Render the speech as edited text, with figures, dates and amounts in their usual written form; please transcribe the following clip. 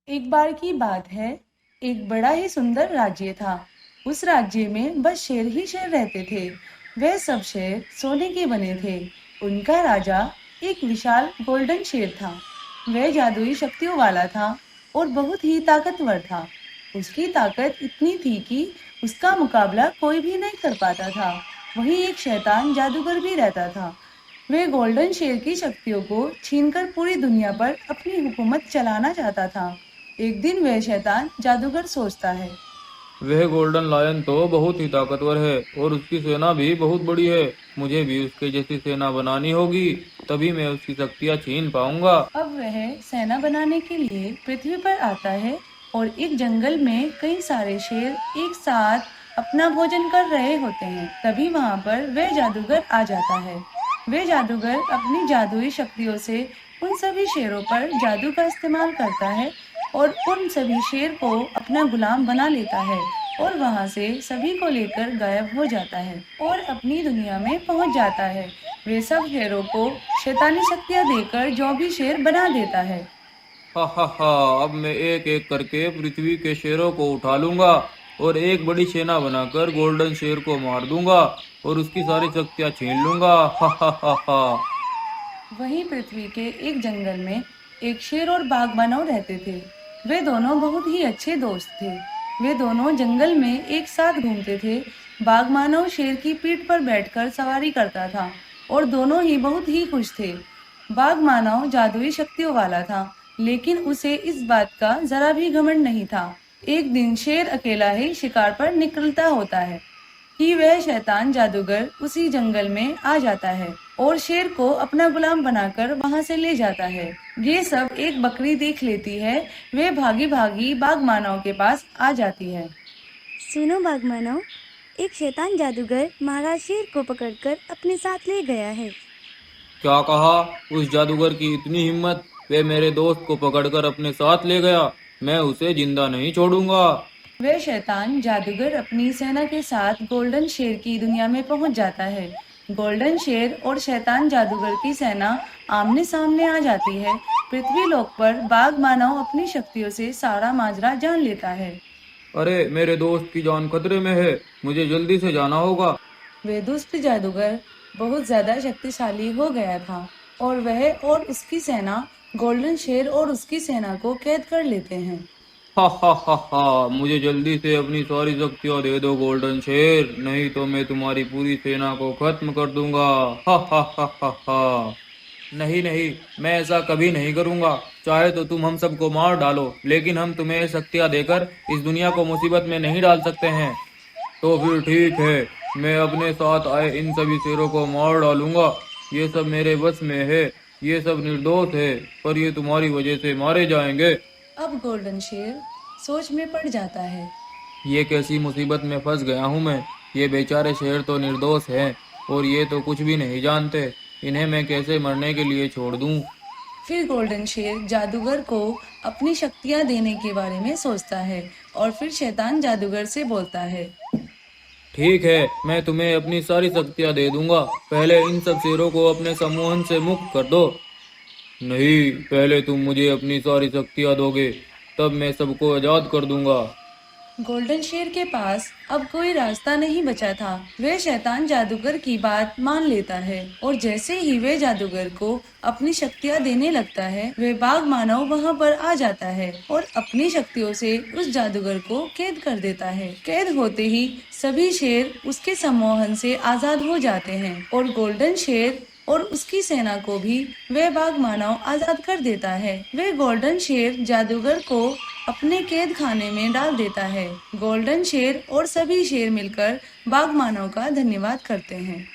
एक बार की बात है, एक बड़ा ही सुंदर राज्य था। उस राज्य में बस शेर ही शेर रहते थे। वह सब शेर सोने के बने थे। उनका राजा एक विशाल गोल्डन शेर था। वह जादुई शक्तियों वाला था और बहुत ही ताकतवर था। उसकी ताकत इतनी थी कि उसका मुकाबला कोई भी नहीं कर पाता था। वहीं एक शैतान जादूगर भी रहता था। वह गोल्डन शेर की शक्तियों को छीनकर पूरी दुनिया पर अपनी हुकूमत चलाना चाहता था। एक दिन वह शैतान जादूगर सोचता है। वह गोल्डन लायन तो बहुत ही ताकतवर है और उसकी सेना भी बहुत बड़ी है। मुझे भी उसके जैसी सेना बनानी होगी, तभी मैं उसकी शक्तियाँ छीन पाऊंगा। अब वह सेना बनाने के लिए पृथ्वी पर आता है और एक जंगल में कई सारे शेर एक साथ अपना भोजन कर रहे होते हैं। तभी वहां पर वह जादूगर आ जाता है। वह जादूगर अपनी जादुई शक्तियों से उन सभी शेरों पर जादू का इस्तेमाल करता है और उन सभी शेर को अपना गुलाम बना लेता है और वहां से सभी को लेकर गायब हो जाता है और अपनी दुनिया में पहुंच जाता है। वे सब शेरों को शैतानी शक्तियां देकर जो भी शेर बना देता है। हा हा हा। अब मैं एक एक करके पृथ्वी के शेरों को उठा लूंगा और एक बड़ी सेना बनाकर गोल्डन शेर को मार दूंगा और उसकी सारी शक्तियाँ छीन लूंगा। हा हा हा हा। वहीं पृथ्वी के एक जंगल में एक शेर और बाघ मानव रहते थे। वे दोनों बहुत ही अच्छे दोस्त थे। वे दोनों जंगल में एक साथ घूमते थे। बाघ मानव शेर की पीठ पर बैठकर सवारी करता था और दोनों ही बहुत ही खुश थे। बाघ मानव जादुई शक्तियों वाला था, लेकिन उसे इस बात का जरा भी घमंड नहीं था। एक दिन शेर अकेला ही शिकार पर निकलता होता है कि वह शैतान जादूगर उसी जंगल में आ जाता है और शेर को अपना गुलाम बनाकर वहां से ले जाता है। ये सब एक बकरी देख लेती है। वे भागी भागी बाघ मानव के पास आ जाती है। सुनो बाघमानव, एक शैतान जादूगर महाराज शेर को पकड़कर अपने साथ ले गया है। क्या कहा? उस जादूगर की इतनी हिम्मत! वे मेरे दोस्त को पकड़कर अपने साथ ले गया। मैं उसे जिंदा नहीं छोड़ूंगा। वह शैतान जादूगर अपनी सेना के साथ गोल्डन शेर की दुनिया में पहुंच जाता है। गोल्डन शेर और शैतान जादूगर की सेना आमने सामने आ जाती है। पृथ्वी लोक पर बाघ मानव अपनी शक्तियों से सारा माजरा जान लेता है। अरे, मेरे दोस्त की जान खतरे में है। मुझे जल्दी से जाना होगा। वे दुष्ट जादूगर बहुत ज्यादा शक्तिशाली हो गया था और वह और उसकी सेना गोल्डन शेर और उसकी सेना को कैद कर लेते हैं। हा हा हा हा। मुझे जल्दी से अपनी सारी शक्तियाँ दे दो गोल्डन शेर, नहीं तो मैं तुम्हारी पूरी सेना को खत्म कर दूंगा। हा हा हा हा हा। नहीं नहीं, मैं ऐसा कभी नहीं करूंगा। चाहे तो तुम हम सबको मार डालो, लेकिन हम तुम्हें शक्तियाँ देकर इस दुनिया को मुसीबत में नहीं डाल सकते हैं। तो फिर ठीक है, मैं अपने साथ आए इन सभी शेरों को मार डालूंगा। ये सब मेरे बस में है। ये सब निर्दोष है, पर ये तुम्हारी वजह से मारे जाएंगे। अब गोल्डन शेर सोच में पड़ जाता है। ये कैसी मुसीबत में फंस गया हूँ मैं। ये बेचारे शेर तो निर्दोष हैं और ये तो कुछ भी नहीं जानते। इन्हें मैं कैसे मरने के लिए छोड़ दूँ? फिर गोल्डन शेर जादूगर को अपनी शक्तियां देने के बारे में सोचता है और फिर शैतान जादूगर से बोलता है। ठीक है, मैं तुम्हें अपनी सारी शक्तियाँ दे दूंगा। पहले इन सब शेरों को अपने सम्मोहन से मुक्त कर दो। नहीं, पहले तुम मुझे अपनी सारी शक्तियाँ दोगे, तब मैं सबको आजाद कर दूंगा। गोल्डन शेर के पास अब कोई रास्ता नहीं बचा था। वह शैतान जादूगर की बात मान लेता है और जैसे ही वह जादूगर को अपनी शक्तियाँ देने लगता है, वह बाघ मानव वहाँ पर आ जाता है और अपनी शक्तियों से उस जादूगर को कैद कर देता है। कैद होते ही सभी शेर उसके सम्मोहन से आजाद हो जाते हैं और गोल्डन शेर और उसकी सेना को भी वह बाघ मानव आजाद कर देता है। वह गोल्डन शेर जादूगर को अपने कैद खाने में डाल देता है। गोल्डन शेर और सभी शेर मिलकर बाघ मानव का धन्यवाद करते हैं।